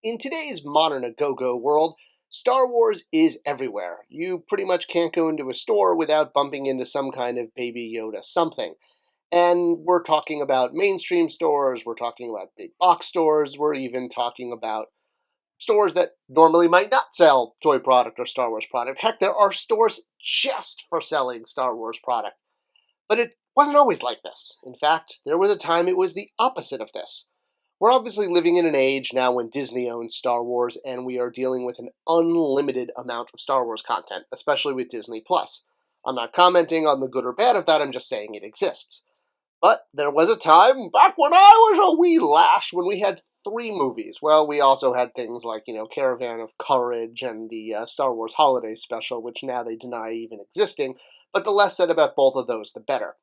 In today's modern go-go world, Star Wars is everywhere. You pretty much can't go into a store without bumping into some kind of Baby Yoda something. And we're talking about mainstream stores, we're talking about big box stores, we're even talking about stores that normally might not sell toy product or Star Wars product. Heck, there are stores just for selling Star Wars product. But it wasn't always like this. In fact, there was a time it was the opposite of this. We're obviously living in an age now when Disney owns Star Wars, and we are dealing with an unlimited amount of Star Wars content, especially with Disney Plus. I'm not commenting on the good or bad of that, I'm just saying it exists. But there was a time back when I was a wee lash when we had three movies. Well, we also had things like, Caravan of Courage and the Star Wars Holiday Special, which now they deny even existing, but the less said about both of those, the better.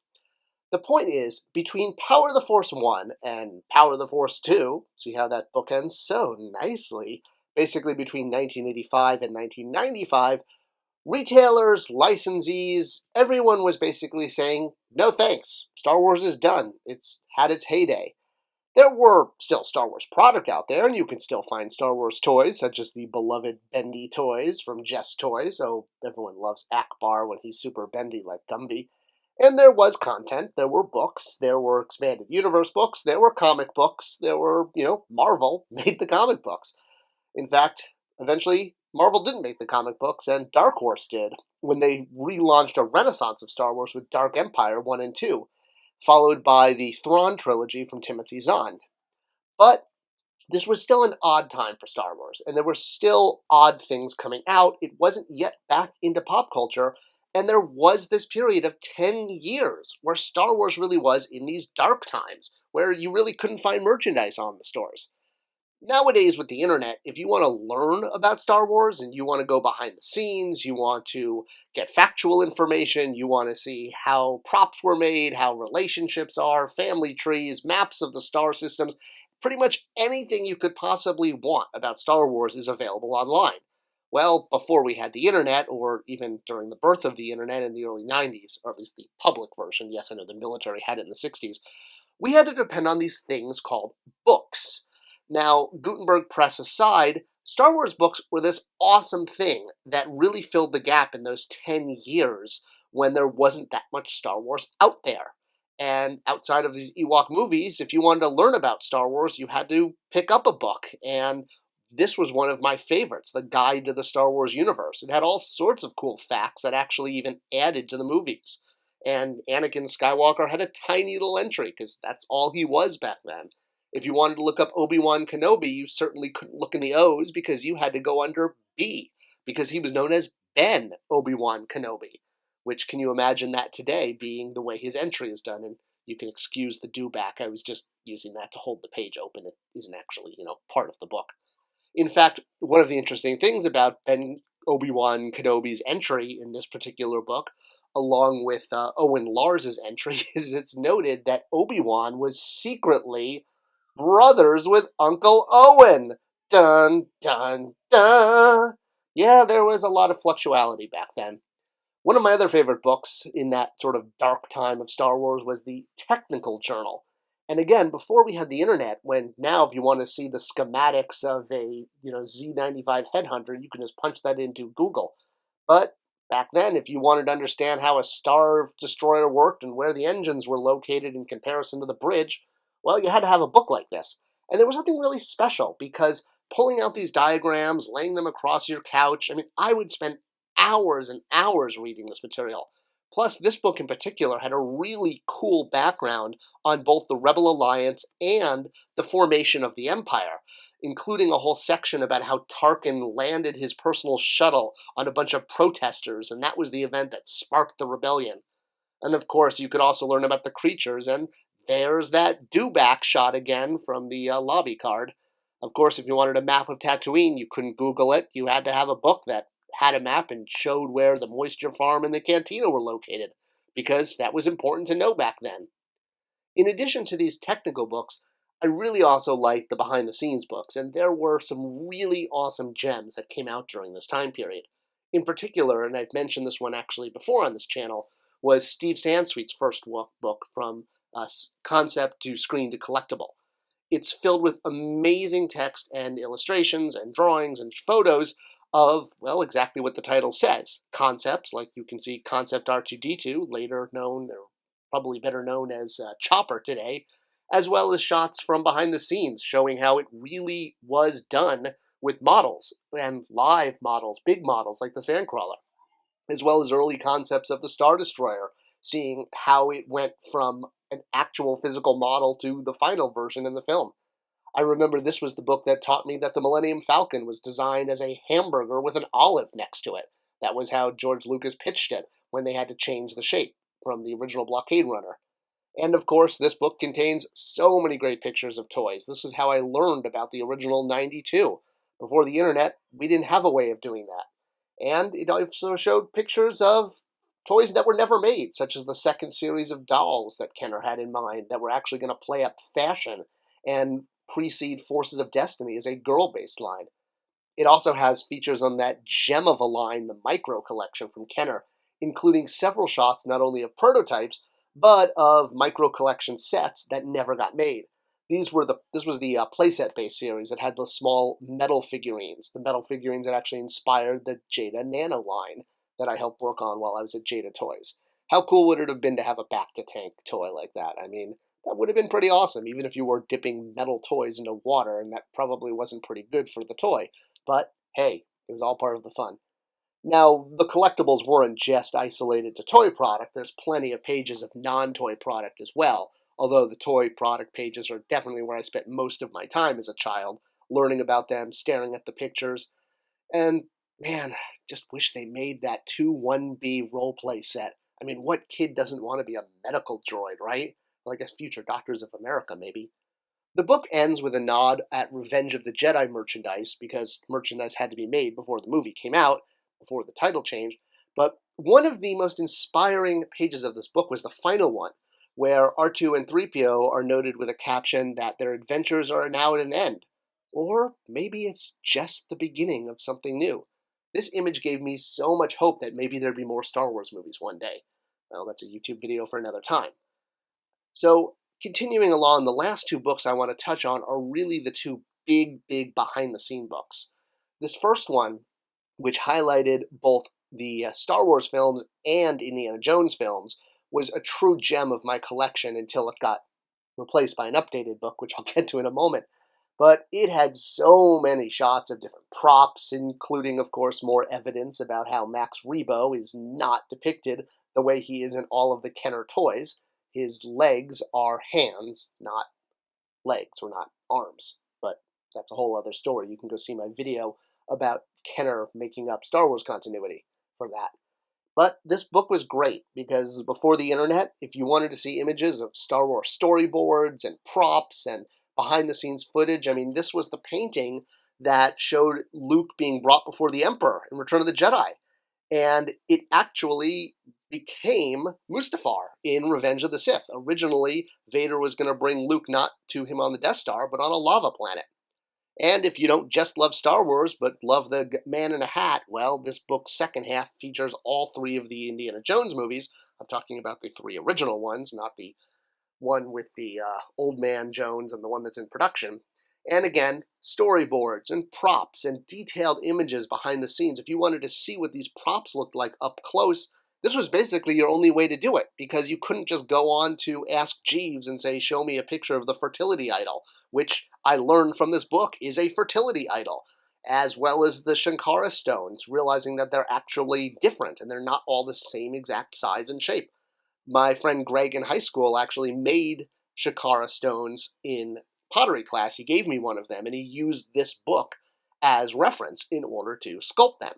The point is, between Power of the Force 1 and Power of the Force 2, see how that bookends so nicely, basically between 1985 and 1995, retailers, licensees, everyone was basically saying, no thanks, Star Wars is done, it's had its heyday. There were still Star Wars product out there, and you can still find Star Wars toys, such as the beloved Bendy toys from Jess Toys, so everyone loves Akbar when he's super bendy like Gumby. And there was content, there were books, there were expanded universe books, there were comic books, there were, Marvel made the comic books. In fact, eventually, Marvel didn't make the comic books, and Dark Horse did, when they relaunched a renaissance of Star Wars with Dark Empire 1 and 2, followed by the Thrawn trilogy from Timothy Zahn. But this was still an odd time for Star Wars, and there were still odd things coming out. It wasn't yet back into pop culture, and there was this period of 10 years where Star Wars really was in these dark times, where you really couldn't find merchandise on the stores. Nowadays, with the internet, if you want to learn about Star Wars and you want to go behind the scenes, you want to get factual information, you want to see how props were made, how relationships are, family trees, maps of the star systems, pretty much anything you could possibly want about Star Wars is available online. Well, before we had the internet, or even during the birth of the internet in the early 90s, or at least the public version, yes, I know the military had it in the 60s, we had to depend on these things called books. Now, Gutenberg Press aside, Star Wars books were this awesome thing that really filled the gap in those 10 years when there wasn't that much Star Wars out there. And outside of these Ewok movies, if you wanted to learn about Star Wars, you had to pick up a book. And this was one of my favorites, The Guide to the Star Wars Universe. It had all sorts of cool facts that actually even added to the movies. And Anakin Skywalker had a tiny little entry, because that's all he was back then. If you wanted to look up Obi-Wan Kenobi, you certainly couldn't look in the O's because you had to go under B, because he was known as Ben Obi-Wan Kenobi, which can you imagine that today being the way his entry is done? And you can excuse the do-back. I was just using that to hold the page open. It isn't actually, part of the book. In fact, one of the interesting things about Ben Obi-Wan Kenobi's entry in this particular book, along with Owen Lars's entry, is it's noted that Obi-Wan was secretly brothers with Uncle Owen. Dun, dun, dun. Yeah, there was a lot of fluctuality back then. One of my other favorite books in that sort of dark time of Star Wars was the Technical Journal. And again, before we had the internet, when now if you want to see the schematics of a, Z95 headhunter, you can just punch that into Google. But back then, if you wanted to understand how a Star Destroyer worked and where the engines were located in comparison to the bridge, well, you had to have a book like this. And there was something really special because pulling out these diagrams, laying them across your couch, I would spend hours and hours reading this material. Plus, this book in particular had a really cool background on both the Rebel Alliance and the formation of the Empire, including a whole section about how Tarkin landed his personal shuttle on a bunch of protesters, and that was the event that sparked the rebellion. And of course, you could also learn about the creatures, and there's that do-back shot again from the lobby card. Of course, if you wanted a map of Tatooine, you couldn't Google it. You had to have a book that had a map and showed where the moisture farm and the cantina were located, because that was important to know back then. In addition to these technical books, I really also liked the behind-the-scenes books, and there were some really awesome gems that came out during this time period. In particular, and I've mentioned this one actually before on this channel, was Steve Sansweet's first book from concept to screen to collectible. It's filled with amazing text and illustrations and drawings and photos of, well, exactly what the title says. Concepts, like you can see Concept R2D2, later known, or probably better known as Chopper today, as well as shots from behind the scenes showing how it really was done with models and live models, big models like the Sandcrawler, as well as early concepts of the Star Destroyer, seeing how it went from an actual physical model to the final version in the film. I remember this was the book that taught me that the Millennium Falcon was designed as a hamburger with an olive next to it. That was how George Lucas pitched it when they had to change the shape from the original Blockade Runner. And of course, this book contains so many great pictures of toys. This is how I learned about the original 92. Before the internet, we didn't have a way of doing that. And it also showed pictures of toys that were never made, such as the second series of dolls that Kenner had in mind that were actually going to play up fashion and precede Forces of Destiny as a girl-based line. It also has features on that gem of a line, the Micro Collection from Kenner, including several shots not only of prototypes, but of Micro Collection sets that never got made. This was the playset-based series that had the small metal figurines, the metal figurines that actually inspired the Jada Nano line that I helped work on while I was at Jada Toys. How cool would it have been to have a back-to-tank toy like that? I mean, that would have been pretty awesome, even if you were dipping metal toys into water, and that probably wasn't pretty good for the toy. But hey, it was all part of the fun. Now, the collectibles weren't just isolated to toy product. There's plenty of pages of non-toy product as well, although the toy product pages are definitely where I spent most of my time as a child, learning about them, staring at the pictures, and man, just wish they made that 2-1B roleplay set. I mean, what kid doesn't want to be a medical droid, right? Or I guess future Doctors of America, maybe. The book ends with a nod at Revenge of the Jedi merchandise, because merchandise had to be made before the movie came out, before the title changed. But one of the most inspiring pages of this book was the final one, where R2 and 3PO are noted with a caption that their adventures are now at an end. Or maybe it's just the beginning of something new. This image gave me so much hope that maybe there'd be more Star Wars movies one day. Well, that's a YouTube video for another time. So, continuing along, the last two books I want to touch on are really the two big behind the scene books. This first one, which highlighted both the Star Wars films and Indiana Jones films, was a true gem of my collection until it got replaced by an updated book, which I'll get to in a moment. But it had so many shots of different props, including, of course, more evidence about how Max Rebo is not depicted the way he is in all of the Kenner toys. His legs are hands, not legs, or not arms. But that's a whole other story. You can go see my video about Kenner making up Star Wars continuity for that. But this book was great because before the internet, if you wanted to see images of Star Wars storyboards and props and behind the scenes footage, I mean, this was the painting that showed Luke being brought before the Emperor in Return of the Jedi. And it actually became Mustafar in Revenge of the Sith. Originally, Vader was going to bring Luke not to him on the Death Star, but on a lava planet. And if you don't just love Star Wars, but love the man in a hat, well, this book's second half features all three of the Indiana Jones movies. I'm talking about the three original ones, not the one with the old man Jones and the one that's in production. And again, storyboards and props and detailed images behind the scenes. If you wanted to see what these props looked like up close, this was basically your only way to do it, because you couldn't just go on to Ask Jeeves and say, show me a picture of the fertility idol, which I learned from this book is a fertility idol, as well as the Shankara stones, realizing that they're actually different and they're not all the same exact size and shape. My friend Greg in high school actually made Shankara stones in pottery class. He gave me one of them, and he used this book as reference in order to sculpt them.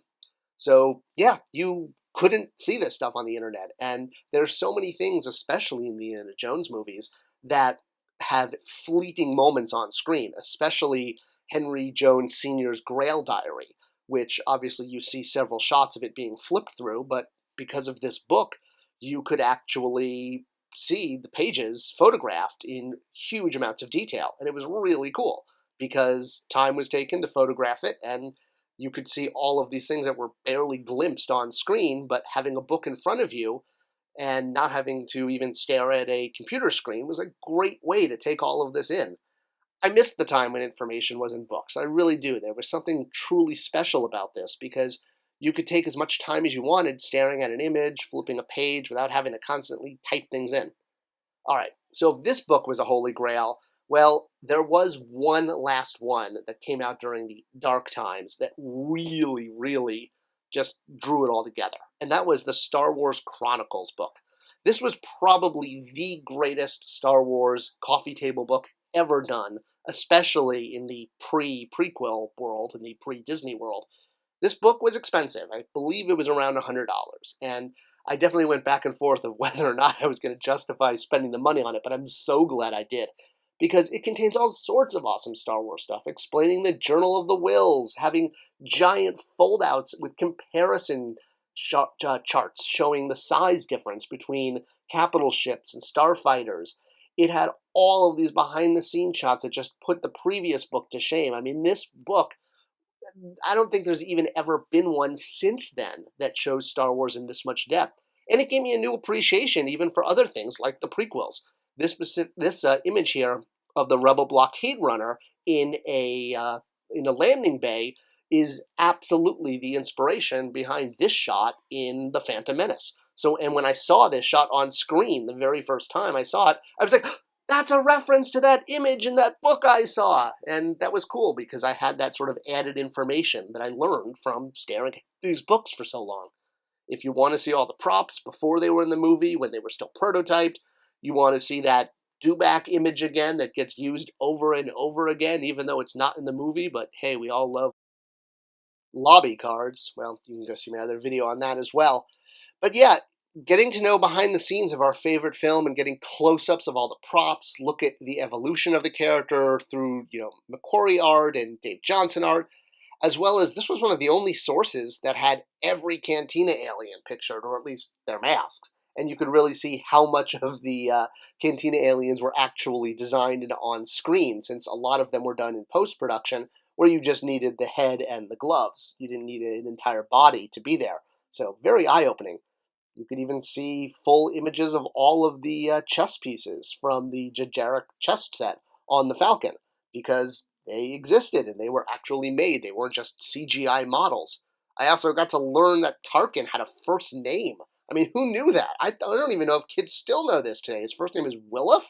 So, yeah, you couldn't see this stuff on the internet. And there's so many things, especially in the Indiana Jones movies, that have fleeting moments on screen, especially Henry Jones Sr.'s Grail Diary, which obviously you see several shots of it being flipped through, but because of this book, you could actually see the pages photographed in huge amounts of detail. And it was really cool because time was taken to photograph it, and you could see all of these things that were barely glimpsed on screen, but having a book in front of you and not having to even stare at a computer screen was a great way to take all of this in. I missed the time when information was in books. I really do. There was something truly special about this because you could take as much time as you wanted staring at an image, flipping a page without having to constantly type things in. All right, so if this book was a holy grail, well, there was one last one that came out during the dark times that really, really just drew it all together. And that was the Star Wars Chronicles book. This was probably the greatest Star Wars coffee table book ever done, especially in the prequel world, in the pre-Disney world. This book was expensive. I believe it was around $100. And I definitely went back and forth of whether or not I was going to justify spending the money on it, but I'm so glad I did. Because it contains all sorts of awesome Star Wars stuff, explaining the Journal of the Wills, having giant foldouts with comparison charts showing the size difference between capital ships and starfighters. It had all of these behind the scenes shots that just put the previous book to shame. I mean, this book, I don't think there's even ever been one since then that shows Star Wars in this much depth. And it gave me a new appreciation even for other things like the prequels. This image here of the Rebel blockade runner in a landing bay is absolutely the inspiration behind this shot in The Phantom Menace. So, and when I saw this shot on screen the very first time I saw it, I was like, that's a reference to that image in that book I saw. And that was cool because I had that sort of added information that I learned from staring at these books for so long. If you want to see all the props before they were in the movie, when they were still prototyped, you want to see that Dewback image again that gets used over and over again, even though it's not in the movie. But hey, we all love lobby cards. Well, you can go see my other video on that as well. But yeah, getting to know behind the scenes of our favorite film and getting close-ups of all the props, look at the evolution of the character through, McQuarrie art and Dave Johnson art, as well as this was one of the only sources that had every Cantina alien pictured, or at least their masks. And you could really see how much of the Cantina aliens were actually designed and on screen, since a lot of them were done in post-production, where you just needed the head and the gloves. You didn't need an entire body to be there. So very eye-opening. You could even see full images of all of the chess pieces from the Jajaric chess set on the Falcon, because they existed and they were actually made. They weren't just CGI models. I also got to learn that Tarkin had a first name. I mean, who knew that? I don't even know if kids still know this today. His first name is Williff?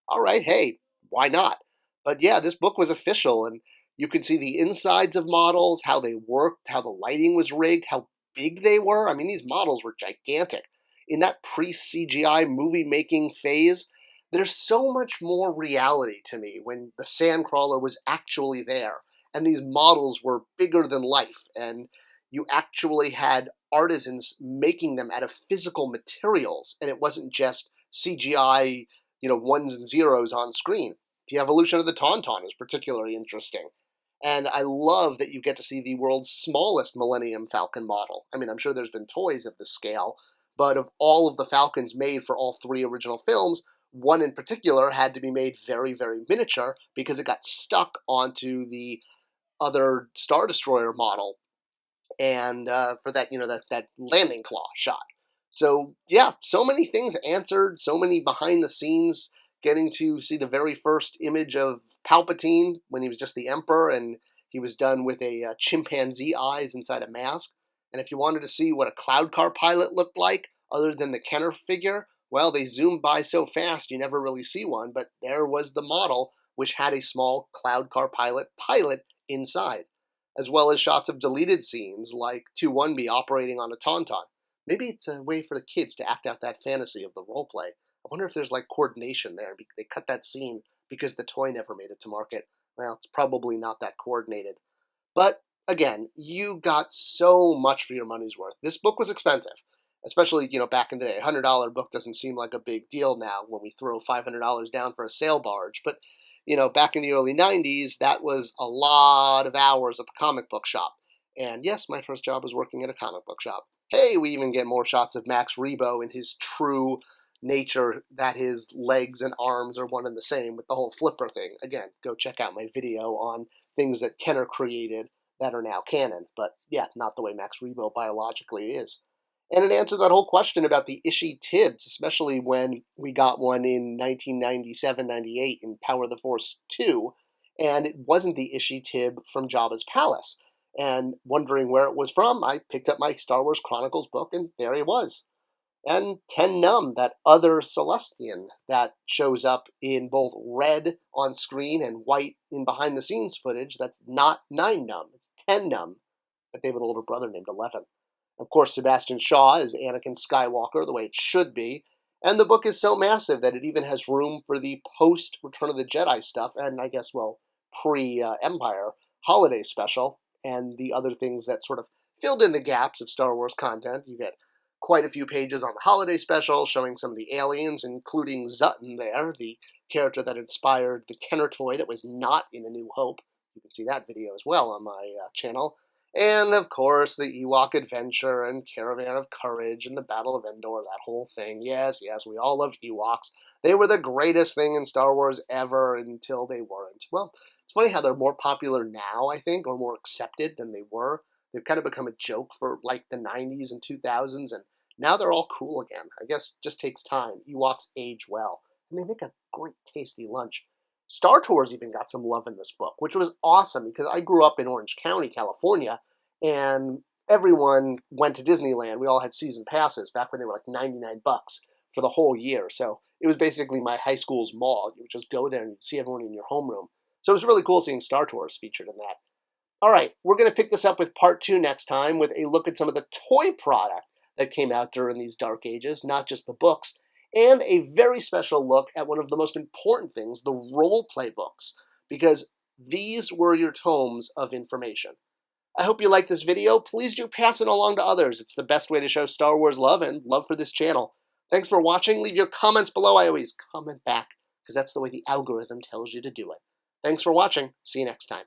All right, hey, why not? But yeah, this book was official, and you could see the insides of models, how they worked, how the lighting was rigged, how big they were. I mean, these models were gigantic. In that pre-CGI movie making phase, there's so much more reality to me when the Sandcrawler was actually there and these models were bigger than life and you actually had artisans making them out of physical materials and it wasn't just CGI, ones and zeros on screen. The evolution of the Tauntaun is particularly interesting. And I love that you get to see the world's smallest Millennium Falcon model. I mean, I'm sure there's been toys of this scale, but of all of the Falcons made for all three original films, one in particular had to be made very, very miniature because it got stuck onto the other Star Destroyer model, and for that, that landing claw shot. So yeah, so many things answered, so many behind the scenes, getting to see the very first image of Palpatine when he was just the Emperor and he was done with a chimpanzee eyes inside a mask. And if you wanted to see what a cloud car pilot looked like, other than the Kenner figure, well, they zoomed by so fast you never really see one, but there was the model, which had a small cloud car pilot inside, as well as shots of deleted scenes like 2-1B operating on a Tauntaun. Maybe it's a way for the kids to act out that fantasy of the roleplay. I wonder if there's like coordination there. They cut that scene because the toy never made it to market. Well, it's probably not that coordinated. But again, you got so much for your money's worth. This book was expensive, especially, back in the day. $100 book doesn't seem like a big deal now when we throw $500 down for a sail barge. But, back in the early 90s, that was a lot of hours at the comic book shop. And yes, my first job was working at a comic book shop. Hey, we even get more shots of Max Rebo in his true nature, that his legs and arms are one and the same with the whole flipper thing. Again, go check out my video on things that Kenner created that are now canon. But yeah, not the way Max Rebo biologically is. And it answers that whole question about the Ishii Tibbs, especially when we got one in 1997-98 in Power of the Force 2. And it wasn't the Ishitib from Jabba's palace. And wondering where it was from, I picked up my Star Wars Chronicles book, and there he was. And Ten Num, that other Celestian that shows up in both red on screen and white in behind the scenes footage, that's not Nine Num, it's Ten Num, but they have an older brother named 11. Of course, Sebastian Shaw is Anakin Skywalker, the way it should be. And the book is so massive that it even has room for the post Return of the Jedi stuff, and I guess, well, pre Empire holiday special, and the other things that sort of filled in the gaps of Star Wars content. You get quite a few pages on the holiday special showing some of the aliens, including Zutton there, the character that inspired the Kenner toy that was not in A New Hope. You can see that video as well on my channel. And, of course, the Ewok Adventure and Caravan of Courage and the Battle of Endor, that whole thing. Yes, yes, we all love Ewoks. They were the greatest thing in Star Wars ever until they weren't. Well, it's funny how they're more popular now, I think, or more accepted than they were. They've kind of become a joke for, like, the 90s and 2000s, and now they're all cool again. I guess it just takes time. Ewoks age well, and they make a great, tasty lunch. Star Tours even got some love in this book, which was awesome because I grew up in Orange County, California, and everyone went to Disneyland. We all had season passes back when they were like 99 bucks for the whole year. So it was basically my high school's mall. You would just go there and you'd see everyone in your homeroom. So it was really cool seeing Star Tours featured in that. All right, we're going to pick this up with part 2 next time with a look at some of the toy product that came out during these dark ages, not just the books, and a very special look at one of the most important things, the role play books, because these were your tomes of information. I hope you like this video. Please do pass it along to others. It's the best way to show Star Wars love and love for this channel. Thanks for watching. Leave your comments below. I always comment back because that's the way the algorithm tells you to do it. Thanks for watching. See you next time.